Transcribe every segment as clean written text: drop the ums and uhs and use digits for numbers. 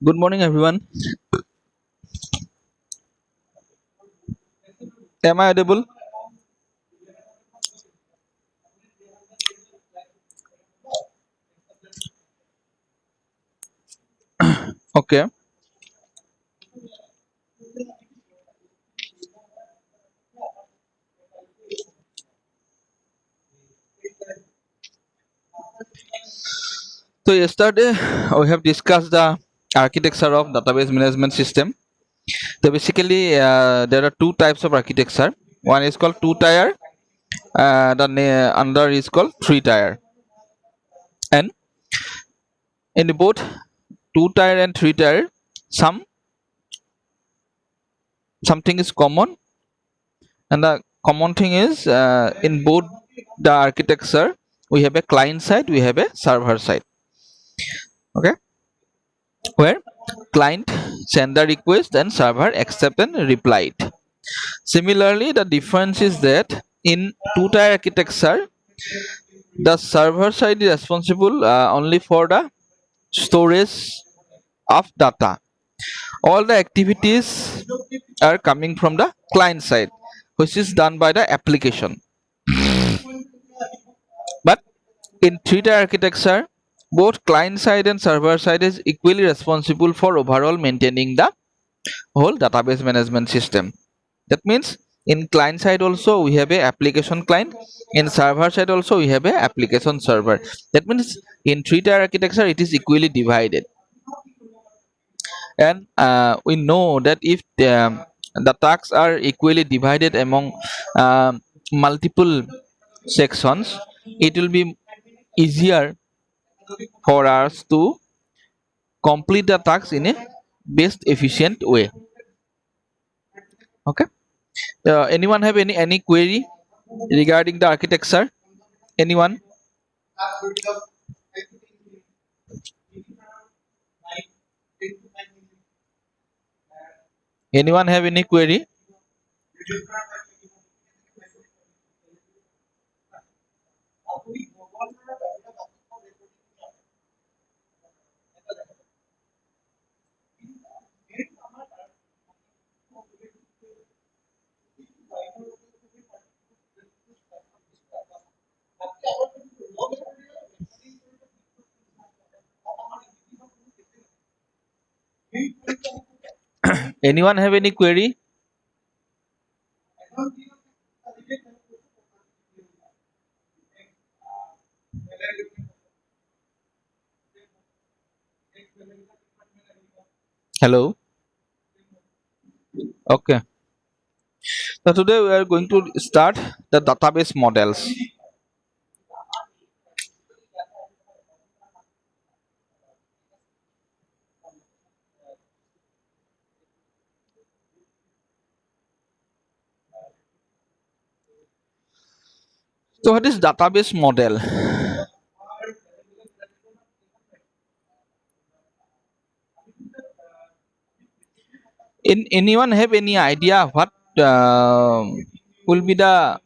Good morning, everyone. Am I audible? Okay. So yesterday we have discussed the architecture of database management system. So basically, there are two types of architecture. One is called two-tier. Another is called three-tier. And in both two-tier and three-tier, some something is common, and the common thing is in both the architecture we have a client side, we have a server side. Okay, where client send the request and server accept and reply it. Similarly, the difference is that in two-tier architecture, the server side is responsible only for the storage of data. All the activities are coming from the client side, which is done by the application. But in three-tier architecture, both client side and server side is equally responsible for overall maintaining the whole database management system. That means in client side also we have a application client, in server side also we have a application server. That means in three-tier architecture it is equally divided. And we know that if the tasks are equally divided among multiple sections, it will be easier for us to complete the tasks in a best efficient way. Okay. Anyone have any query regarding the architecture? Anyone? Anyone have any query? Anyone have any query? Hello. Okay. So today we are going to start the database models. So what is database model? Anyone have any idea what will be the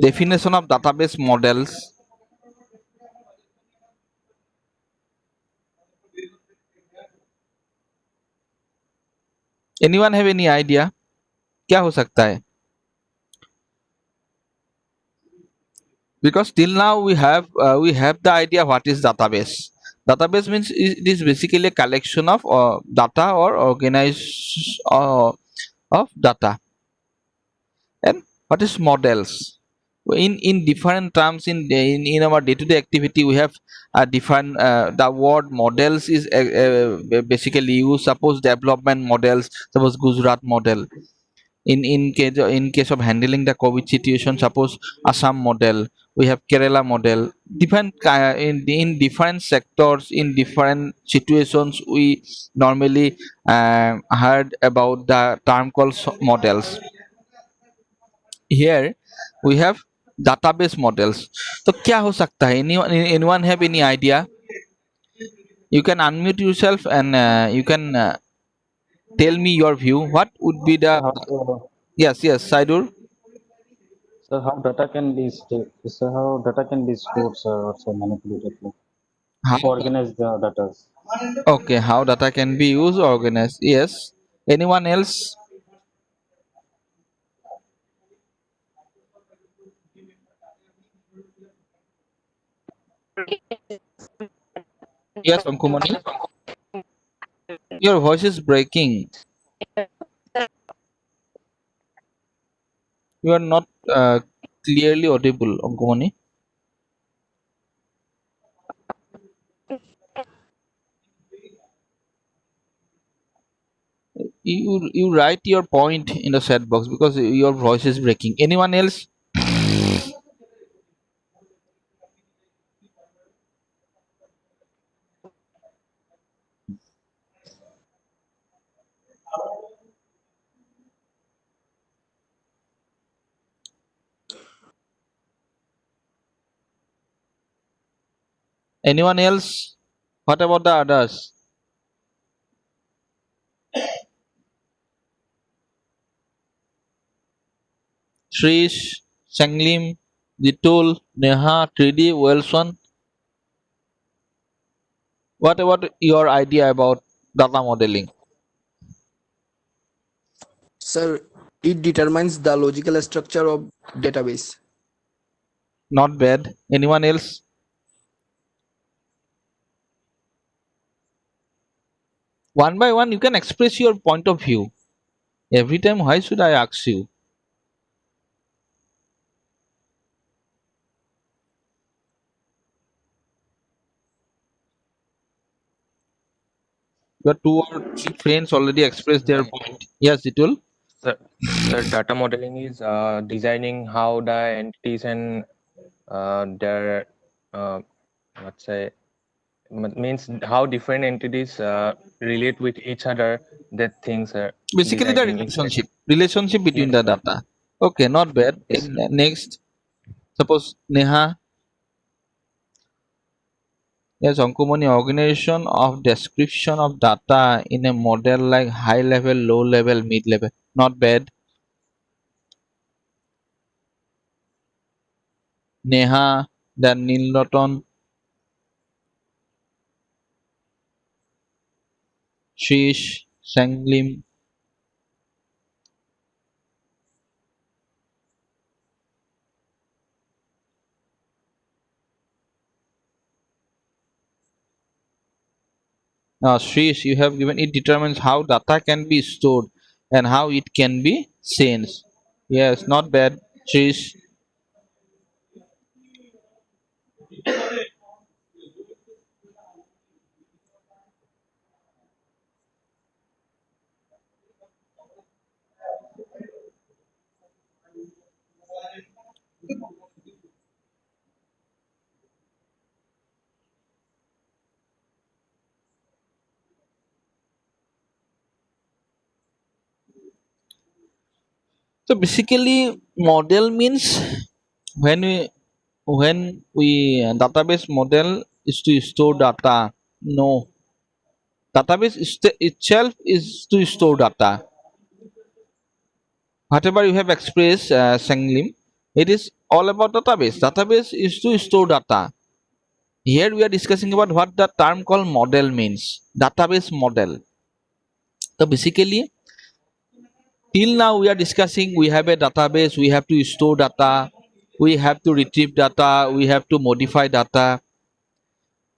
definition of database models? Anyone have any idea? क्या हो सकता है? Because till now we have the idea what is database. Database means it is basically a collection of data or organized of data. And what is models? In different terms, in our day-to-day activity we have different the word models is basically used. Suppose development models, suppose Gujarat model. In case of handling the COVID situation, suppose Assam model, we have Kerala model. Different in different sectors, in different situations, we normally heard about the term called models. Here we have database models. तो क्या हो सकता है? Anyone have any idea? You can unmute yourself and you can tell me your view. What would be the? Yes, Saidur. So how data can be stored, sir, or so manipulated, like How organize the data. Okay, how data can be used or organized? Yes. Anyone else? Yes, Ankumani. Your voice is breaking. You are not clearly audible, Ankumani. You write your point in the chat box because your voice is breaking. Anyone else? Anyone else? What about the others? Shrish, Sanglim, Ditul, Neha, 3D, Wilson. What about your idea about data modeling? Sir, it determines the logical structure of database. Not bad. Anyone else? One by one, you can express your point of view. Every time, why should I ask you? Your two or three friends already expressed their Right. point. Yes, Ditul. So data modeling is designing how the entities and their uh, let's say means how different entities relate with each other. That things are Basically, the designing interact. relationship between Yes, the data. Okay, not bad. yes. Next, suppose Neha. Yes, Ankumani, organization of description of data in a model like high level, low level, mid level. Not bad. Neha, then Nilroton, Shish, Sanglim. Now, Shish, you have given it determines how data can be stored and how it can be changed. Yes, not bad. Shish. So basically, model means when we database model is to store data. No, database itself is to store data. Whatever you have expressed, Sanglim, it is all about database. Database is to store data. Here we are discussing about what the term called model means. Database model. So basically, till now we are discussing we have a database, we have to store data, we have to retrieve data, we have to modify data,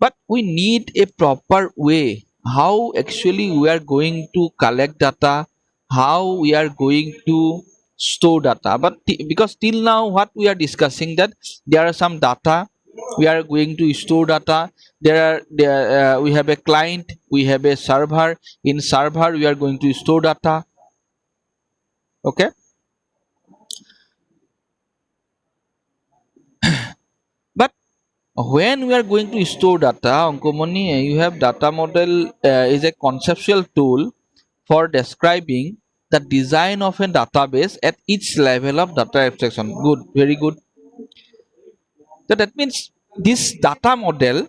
but we need a proper way how actually we are going to collect data, how we are going to store data. But because till now what we are discussing that there are some data we are going to store data, we have a client, we have a server, in server we are going to store data. Okay, but when we are going to store data, Ankomani, you have data model is a conceptual tool for describing the design of a database at each level of data abstraction. Good, very good. So that means this data model,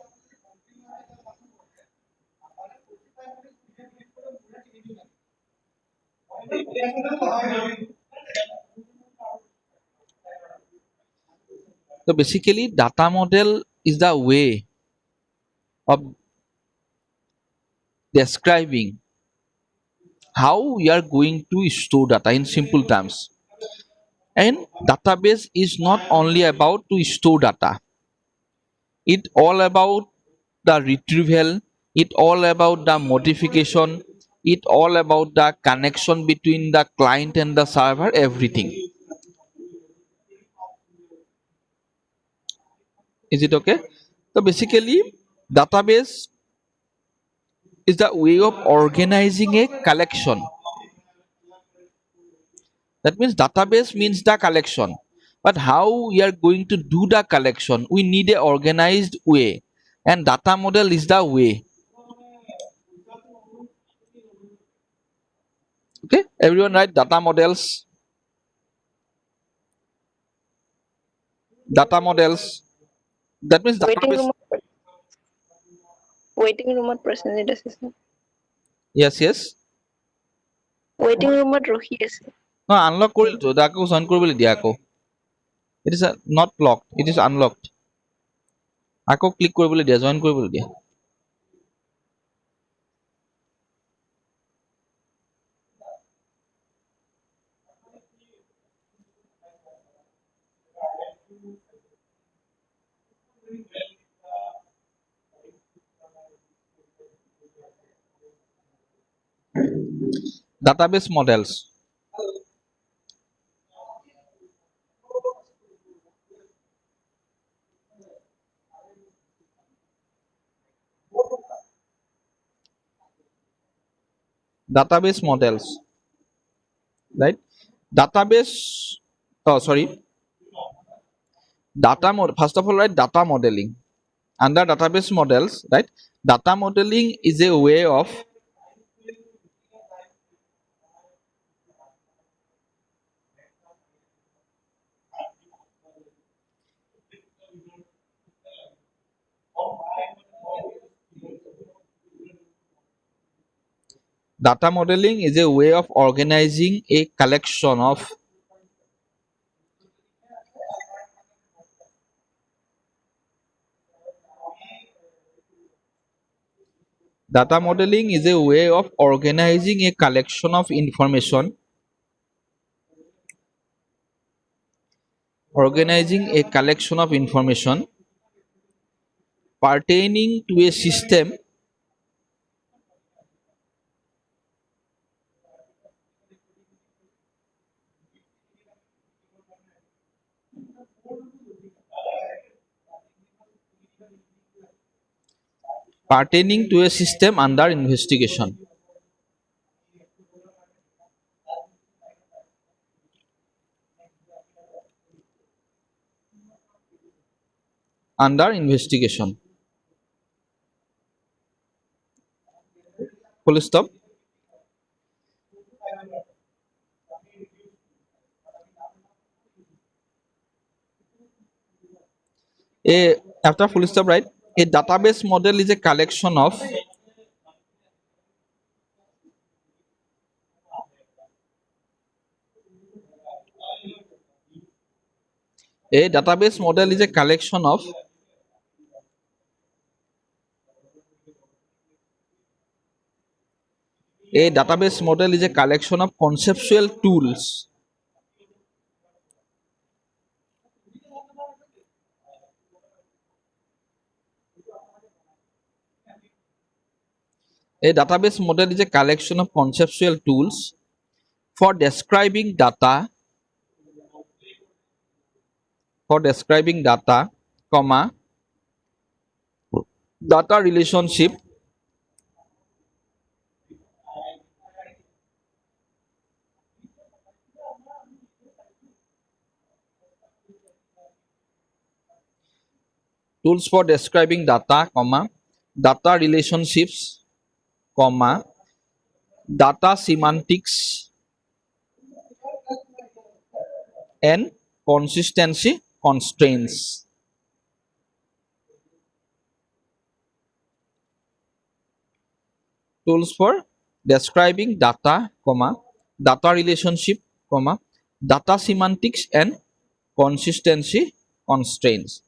so basically data model is the way of describing how we are going to store data in simple terms. And database is not only about to store data. It all about the retrieval, it all about the modification, it all about the connection between the client and the server, everything. Is it okay? So basically, database is the way of organizing a collection. That means database means the collection. But how we are going to do the collection, we need a organized way. And data model is the way. Okay, everyone write data models. Data models. That means Waiting database. room, waiting room percentage আছে. Yes, yes. Waiting room ৰখি আছে. No, unlock কৰিলতো আকৌ join কৰিবলৈ দিয়া আকৌ. It is not locked, it is unlocked. আকৌ click কৰিবলৈ দিয়া, join কৰিবলৈ দিয়া. Database models. Database models, right? Database, oh sorry, first of all, right, data modeling. Under database models, right, data modeling is a way of organizing a collection of data modeling is a way of organizing a collection of information, pertaining to a system under investigation. Under investigation. Full stop. After full stop, right? A database model is a collection of a database model is a collection of conceptual tools. A database model is a collection of conceptual tools for describing data, comma, data relationship, tools for describing data, comma, data relationships, comma, data semantics, and consistency constraints. Tools for describing data, comma, data relationship, comma, data semantics, and consistency constraints.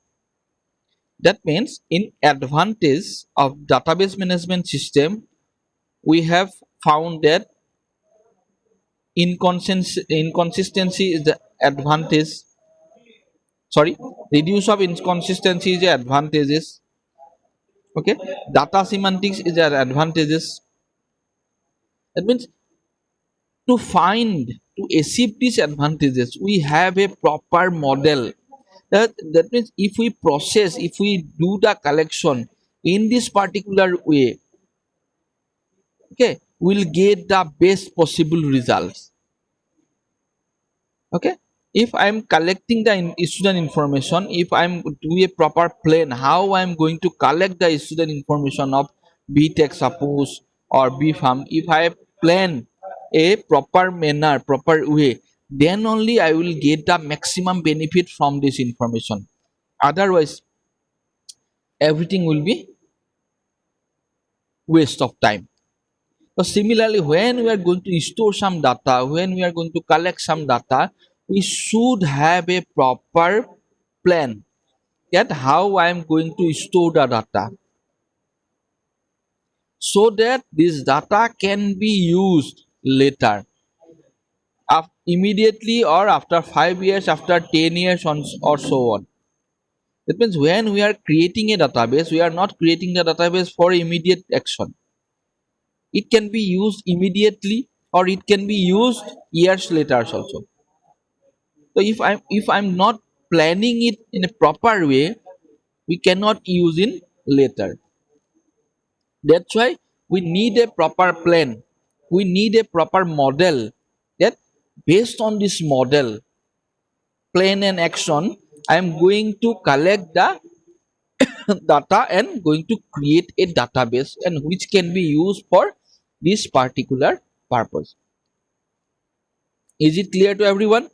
That means in advantage of database management system, we have found that inconsistency is the advantage. Sorry, reduce of inconsistency is the advantages. Okay, data semantics is the advantages. That means to achieve these advantages, we have a proper model. That means if we do the collection in this particular way, okay, we'll get the best possible results. Okay, if I'm collecting the student information, if I'm do a proper plan how I'm going to collect the student information of btech suppose or bfarm, if I plan a proper manner, proper way, then only I will get the maximum benefit from this information. Otherwise everything will be waste of time. So similarly, when we are going to store some data, when we are going to collect some data, we should have a proper plan that how I am going to store the data so that this data can be used later, immediately or after 5 years, after 10 years or so on. That means when we are creating a database, we are not creating the database for immediate action. It can be used immediately or it can be used years later also. So if I'm not planning it in a proper way, we cannot use in later. That's why we need a proper plan. We need a proper model that based on this model, plan and action, I am going to collect the data and going to create a database and which can be used for this particular purpose. Is it clear to everyone?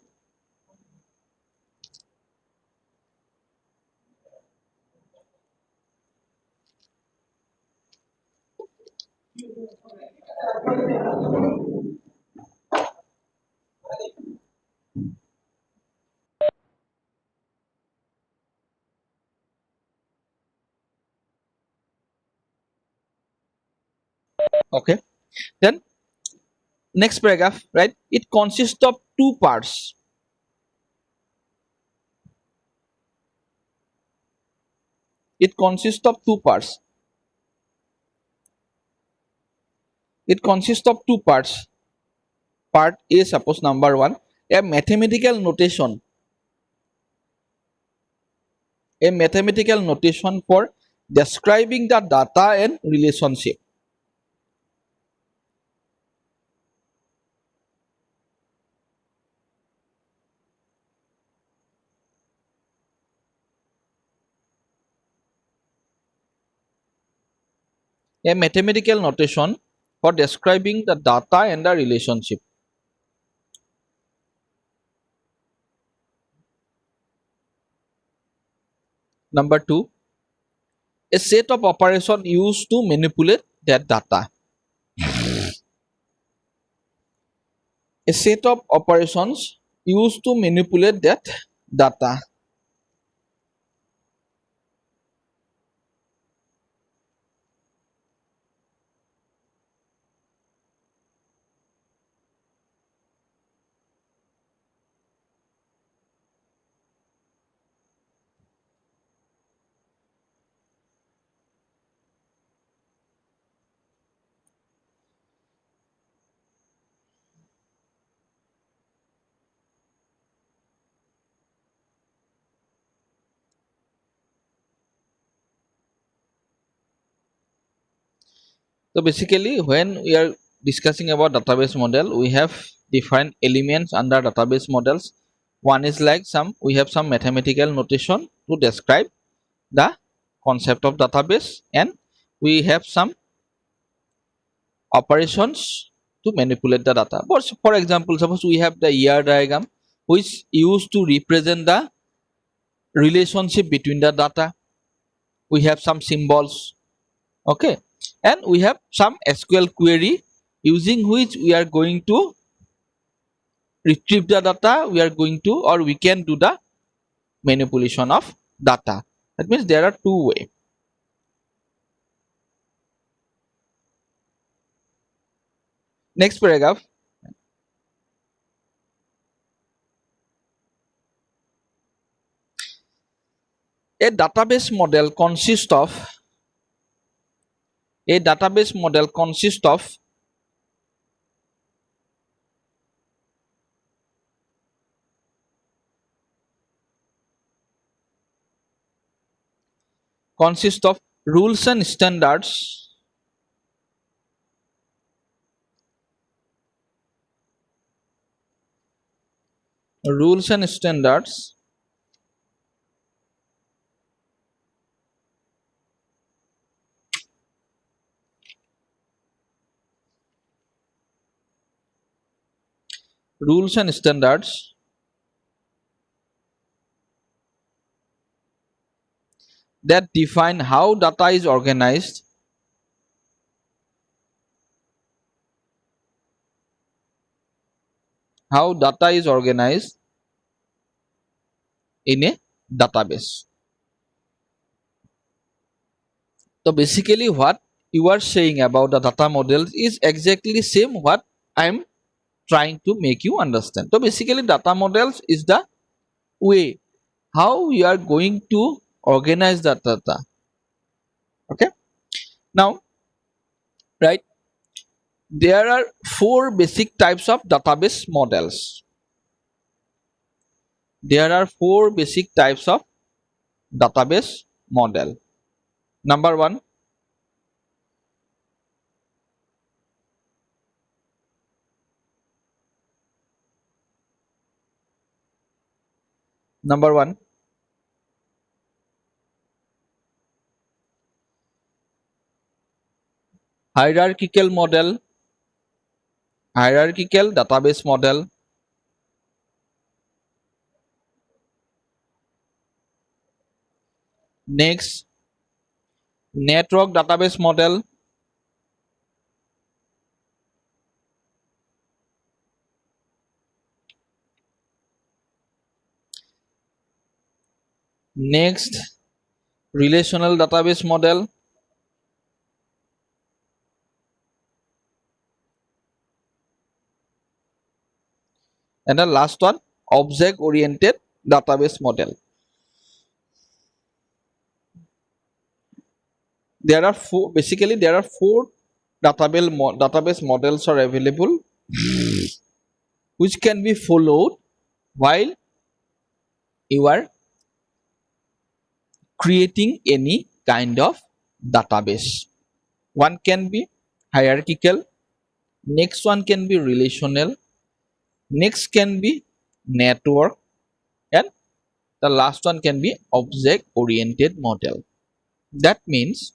Okay. Then next paragraph, right? It consists of two parts. It consists of two parts. It consists of two parts. Part A, suppose number one, a mathematical notation. A mathematical notation for describing the data and relationship. A mathematical notation for describing the data and the relationship. Number two, a set of operations used to manipulate that data. A set of operations used to manipulate that data. So basically, when we are discussing about database model, we have different elements under database models. One is like we have some mathematical notation to describe the concept of database, and we have some operations to manipulate the data. For example, suppose we have the ER diagram which used to represent the relationship between the data. We have some symbols, okay, and we have some SQL query using which we are going to retrieve the data, we are going to or we can do the manipulation of data. That means there are two ways. Next paragraph. A database model consists of rules and standards rules and standards rules and standards that define how data is organized in a database. So basically what you are saying about the data models is exactly same what I am trying to make you understand. So basically data models is the way how we are going to organize the data. Okay, now, right, there are four basic types of database models. There are four basic types of database model. Number one, number one, hierarchical model, hierarchical database model. Next, network database model. Next, relational database model. And the last one, object oriented database model. There are four, basically there are four database models are available which can be followed while you are creating any kind of database. One can be hierarchical, next one can be relational, next can be network, and the last one can be object oriented model. That means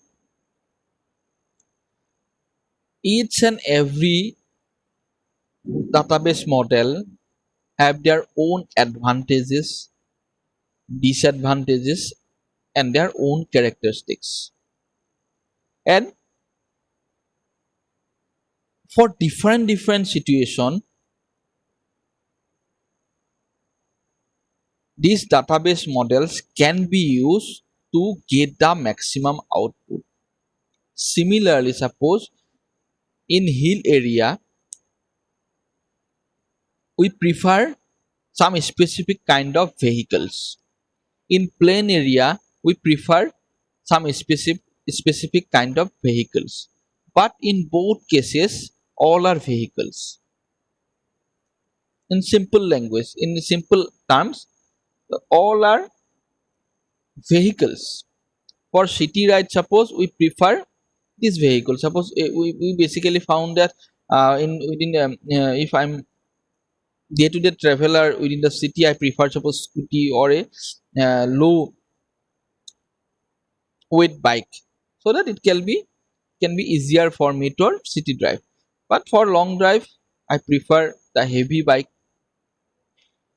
each and every database model have their own advantages, disadvantages, and their own characteristics. And for different situation, these database models can be used to get the maximum output. Similarly, suppose in hill area we prefer some specific kind of vehicles. In plain area we prefer some specific kind of vehicles. But in both cases all are vehicles. In simple language, in simple terms, all are vehicles. For city ride, suppose we prefer this vehicle. Suppose we basically found that in within if I'm day-to-day traveler within the city, I prefer suppose scooty or a low weight bike, so that it can be easier for me to city drive. But for long drive, I prefer the heavy bike.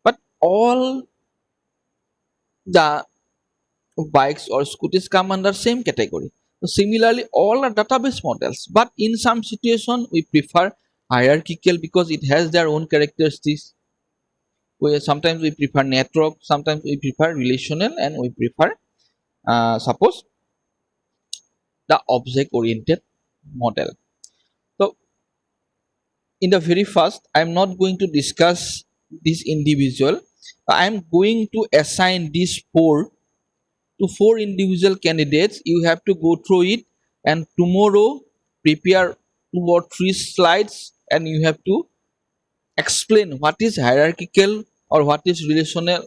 But all the bikes or scooters come under same category. So similarly, all are database models, but in some situation we prefer hierarchical because it has their own characteristics. Sometimes we prefer network, sometimes we prefer relational, and we prefer suppose the object oriented model. So in the very first, I'm not going to discuss this individual. I'm going to assign these four individual candidates. You have to go through it, and tomorrow prepare 2 or 3 slides, and you have to explain what is hierarchical or what is relational,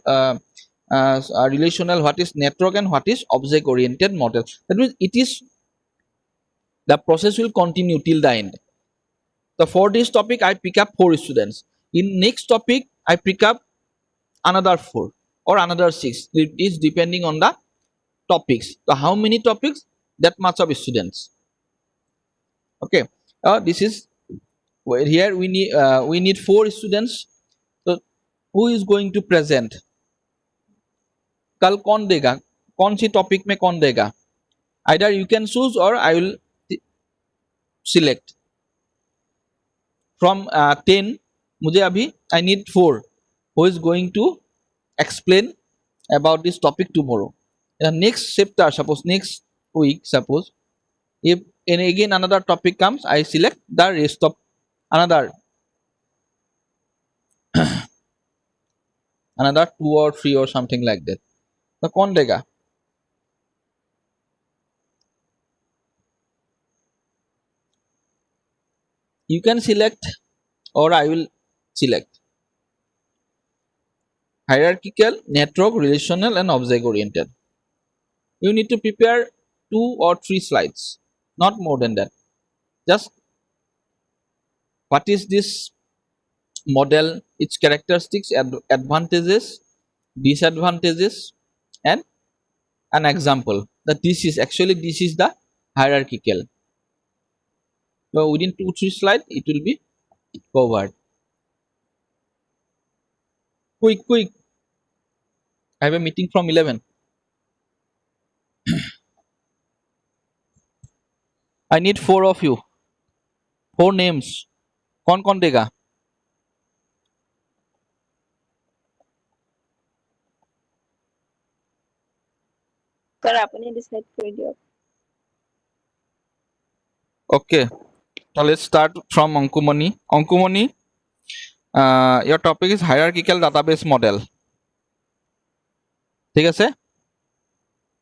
what is network, and what is object oriented model. That means it is the process will continue till the end. So for this topic I pick up 4 students. In next topic I pick up another 4 or another 6. It is depending on the topics. So how many topics, that much of students. Okay. This is where here we need 4 students. So who is going to present? कल कौन देगा, कौन सी topic में कौन देगा? Either you can choose or I will select from 10. मुझे अभी I need 4 who is going to explain about this topic tomorrow. The next chapter, suppose next week, suppose if and again another topic comes, I select the rest of another 2 or 3 or something like that. तो कौन देगा? You can select or I will select. Hierarchical, network, relational, and object oriented. You need to prepare 2 or 3 slides, not more than that. Just what is this model, its characteristics, advantages, disadvantages, and an example. That this is the hierarchical. So within 2-3 slides it will be covered. Quick. I have a meeting from 11. I need 4 of you. 4 names. कौन देगा? Sir आपने decide कर दिया. Okay. So let's start from Ankumani. Ankumani, your topic is hierarchical database model. ঠিক আছে?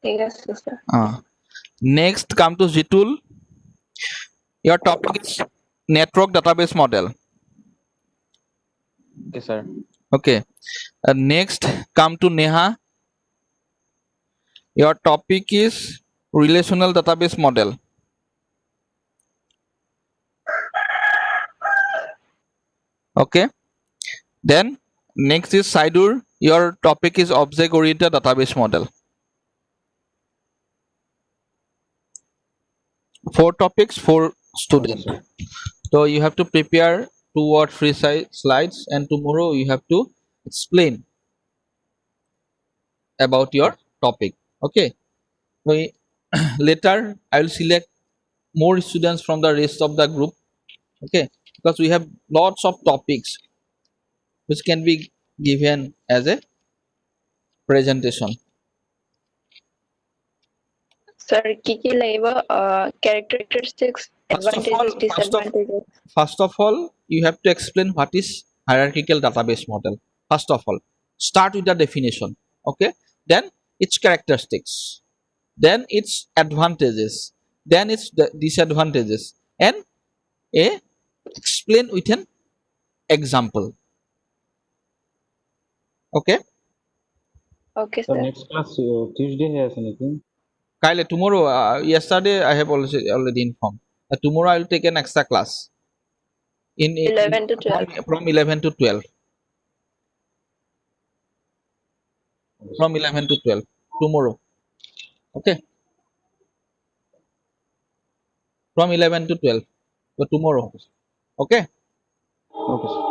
ठीक है sir. Next come to Jitul. Your topic is network database model. Okay, sir. Okay. Next come to Neha. Your topic is relational database model. Okay. Then next is Saidur. Your topic is object oriented database model. 4 topics, 4 students. Okay, So you have to prepare 2 or 3 slides, and tomorrow you have to explain about your topic. Okay. So later I will select more students from the rest of the group. Okay, because we have lots of topics which can be given as a presentation. Sir की लगेगा characteristics, advantages, disadvantages. First of all, you have to explain what is hierarchical database model. First of all, start with the definition. Okay, then its characteristics, then its advantages, then its disadvantages, and explain with an example. Okay. Okay So sir. next class Tuesday has anything? Kyle, tomorrow, yesterday I have already informed. Tomorrow I will take an extra class in 11 to 12. from 11 to 12. From 11 to 12 tomorrow. Okay. From 11 to 12. So tomorrow. Okay. Okay, sir.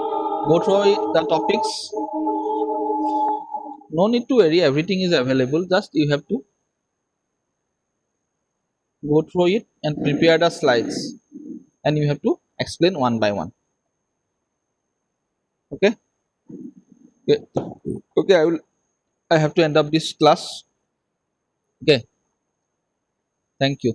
Go through the topics. No need to worry. Everything is available. Just you have to go through it and prepare the slides, and you have to explain one by one. Okay. Okay. I have to end up this class. Okay. Thank you.